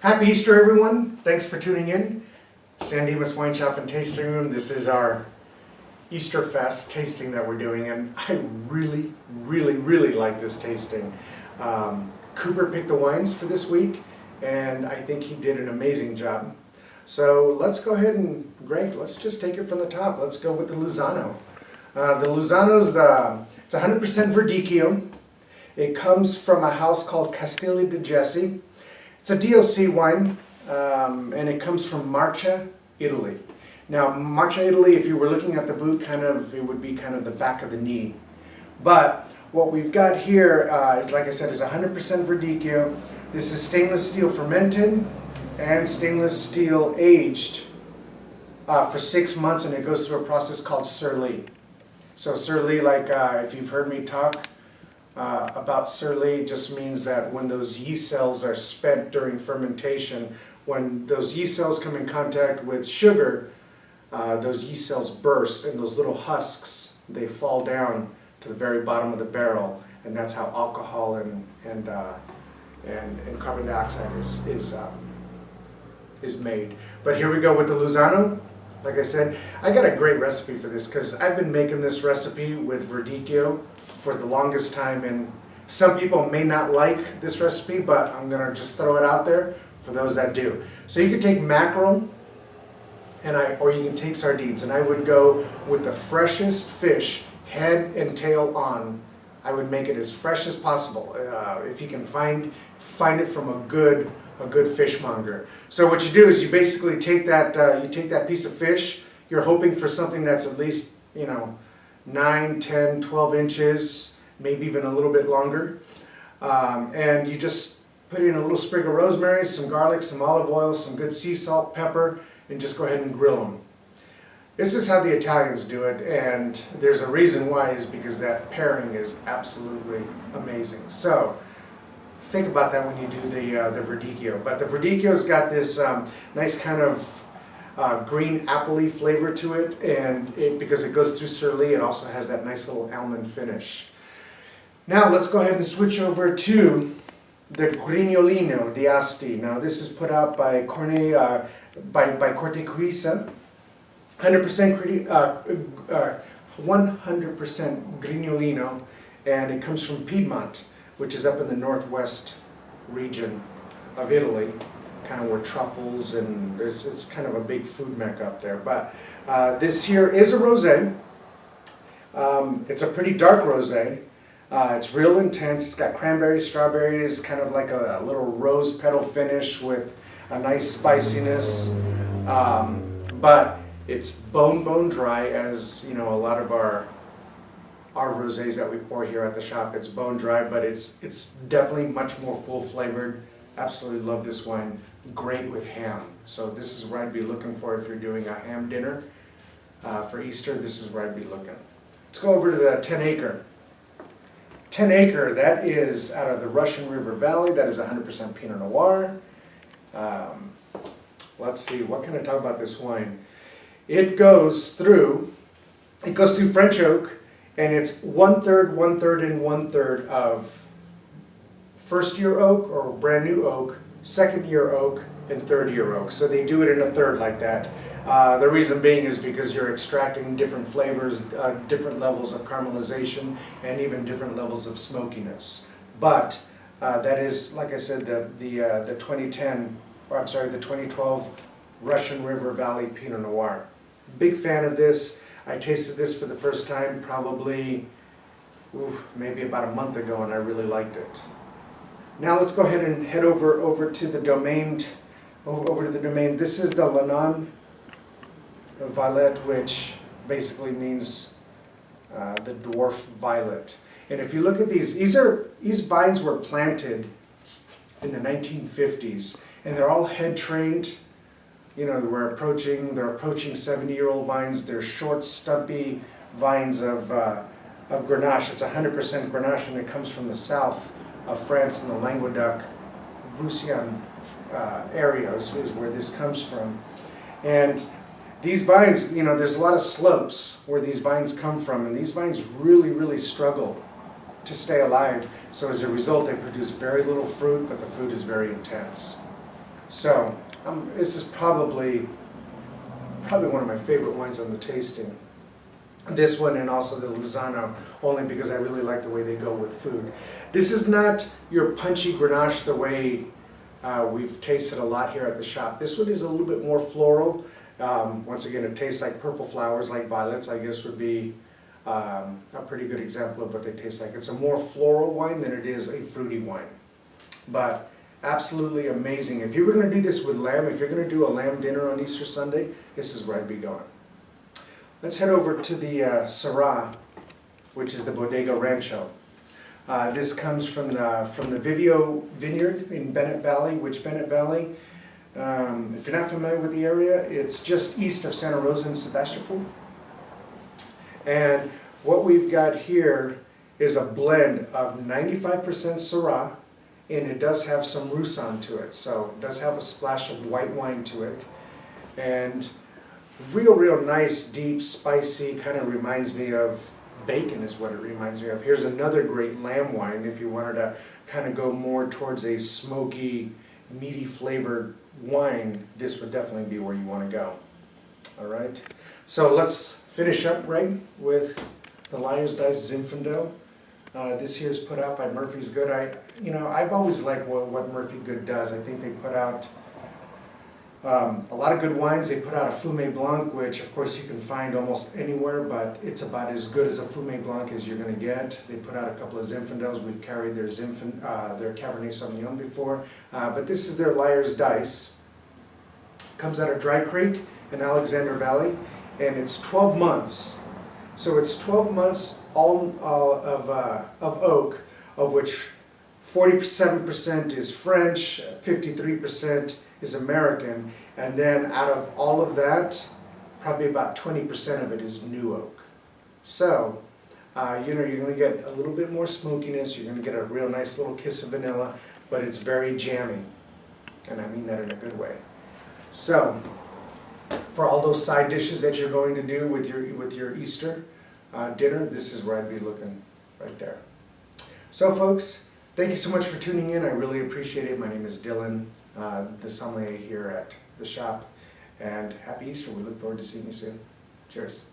Happy Easter, everyone. Thanks for tuning in. Dimas Wine Shop and Tasting Room. This is our Easter Fest tasting that we're doing, and I really like this tasting. Cooper picked the wines for this week, and I think he did an amazing job. So let's go ahead and, Greg, let's just take it from the top. Let's go with the Luzano. The Luzano's, it's 100% Verdicchio. It comes from a house called Castelli di Jesse. It's a DOC wine, and it comes from Marcia, Italy. Now, Marcia, Italy, if you were looking at the boot, it would be kind of the back of the knee. But what we've got here is, like I said, is 100% Verdicchio. This is stainless steel fermented and stainless steel aged for 6 months, and it goes through a process called Surly. So Surly, like if you've heard me talk about Surly, just means that when those yeast cells are spent during fermentation, when those yeast cells come in contact with sugar, those yeast cells burst, and those little husks, they fall down to the very bottom of the barrel, and that's how alcohol and carbon dioxide is made. But here we go with the Luzano. Like I said, I got a great recipe for this because I've been making this recipe with Verdicchio for the longest time, and some people may not like this recipe, but I'm gonna just throw it out there for those that do. So you could take mackerel, or you can take sardines, and I would go with the freshest fish, head and tail on. I would make it as fresh as possible. If you can find it from a good fishmonger. So what you do is you basically take that piece of fish. You're hoping for something that's at least 9, 10, 12 inches, maybe even a little bit longer. And you just put in a little sprig of rosemary, some garlic, some olive oil, some good sea salt, pepper, and just go ahead and grill them. This is how the Italians do it, and there's a reason why, is because that pairing is absolutely amazing. So think about that when you do the Verdicchio. But the Verdicchio's got this nice kind of green appley flavor to it, and because it goes through Surly, it also has that nice little almond finish. Now let's go ahead and switch over to the Grignolino di Asti. Now this is put out by Corte Cuisa, 100% Grignolino, and it comes from Piedmont, which is up in the northwest region of Italy, kind of where truffles and it's kind of a big food mecca up there. But this here is a rosé. It's a pretty dark rosé. It's real intense. It's got cranberries, strawberries, kind of like a little rose petal finish with a nice spiciness. But it's bone dry, as a lot of our rosés that we pour here at the shop. It's bone dry, but it's definitely much more full flavored. Absolutely love this wine. Great with ham. So this is where I'd be looking for if you're doing a ham dinner for Easter. This is where I'd be looking. Let's go over to the 10 acre. 10 acre, that is out of the Russian River Valley. That is 100% Pinot Noir. Let's see, what can I talk about this wine? It goes through French oak, and it's 1/3, 1/3, and 1/3 of first year oak or brand new oak, second year oak, and third year oak. So they do it in a third like that. The reason being is because you're extracting different flavors, different levels of caramelization, and even different levels of smokiness. But that is, like I said, the 2012 Russian River Valley Pinot Noir. Big fan of this. I tasted this for the first time probably maybe about a month ago, and I really liked it. Now let's go ahead and head over to the domain. This is the Lenon Violet, which basically means the dwarf violet. And if you look at these vines were planted in the 1950s, and they're all head trained. They're approaching 70-year-old vines. They're short, stumpy vines of Grenache. It's 100% Grenache, and it comes from the south of France in the Languedoc-Roussillon area is where this comes from. And these vines, there's a lot of slopes where these vines come from, and these vines really struggle to stay alive. So as a result, they produce very little fruit, but the fruit is very intense. So this is probably one of my favorite wines on the tasting. This one and also the Luzano, only because I really like the way they go with food. This is not your punchy Grenache the way we've tasted a lot here at the shop. This one is a little bit more floral. Once again, it tastes like purple flowers, like violets, I guess would be a pretty good example of what they taste like. It's a more floral wine than it is a fruity wine. But absolutely amazing. If you were going to do this with lamb, if you're going to do a lamb dinner on Easter Sunday, this is where I'd be going. Let's head over to the Syrah, which is the Bodega Rancho. This comes from the Vivio Vineyard in Bennett Valley, which Bennett Valley, if you're not familiar with the area, it's just east of Santa Rosa and Sebastopol. And what we've got here is a blend of 95% Syrah, and it does have some Roussanne to it, so it does have a splash of white wine to it. And real nice, deep, spicy, kind of reminds me of bacon is what it reminds me of. Here's another great lamb wine if you wanted to kind of go more towards a smoky, meaty flavored wine. This would definitely be where you want to go. All right, so let's finish up, Greg, with the Liar's Dice Zinfandel. This here is put out by Murphy's Good. I've always liked what Murphy Good does. I think they put out a lot of good wines. They put out a Fumé Blanc, which of course you can find almost anywhere, but it's about as good as a Fumé Blanc as you're going to get. They put out a couple of Zinfandels. We've carried their Cabernet Sauvignon before, but this is their Liar's Dice. Comes out of Dry Creek in Alexander Valley, and it's 12 months. So it's 12 months all of oak, of which 47% is French, 53% is American, and then out of all of that, probably about 20% of it is new oak. So, you're going to get a little bit more smokiness, you're going to get a real nice little kiss of vanilla, but it's very jammy, and I mean that in a good way. So, for all those side dishes that you're going to do with your Easter dinner, this is where I'd be looking right there. So folks, thank you so much for tuning in. I really appreciate it. My name is Dylan, the sommelier here at the shop, and happy Easter. We look forward to seeing you soon. Cheers.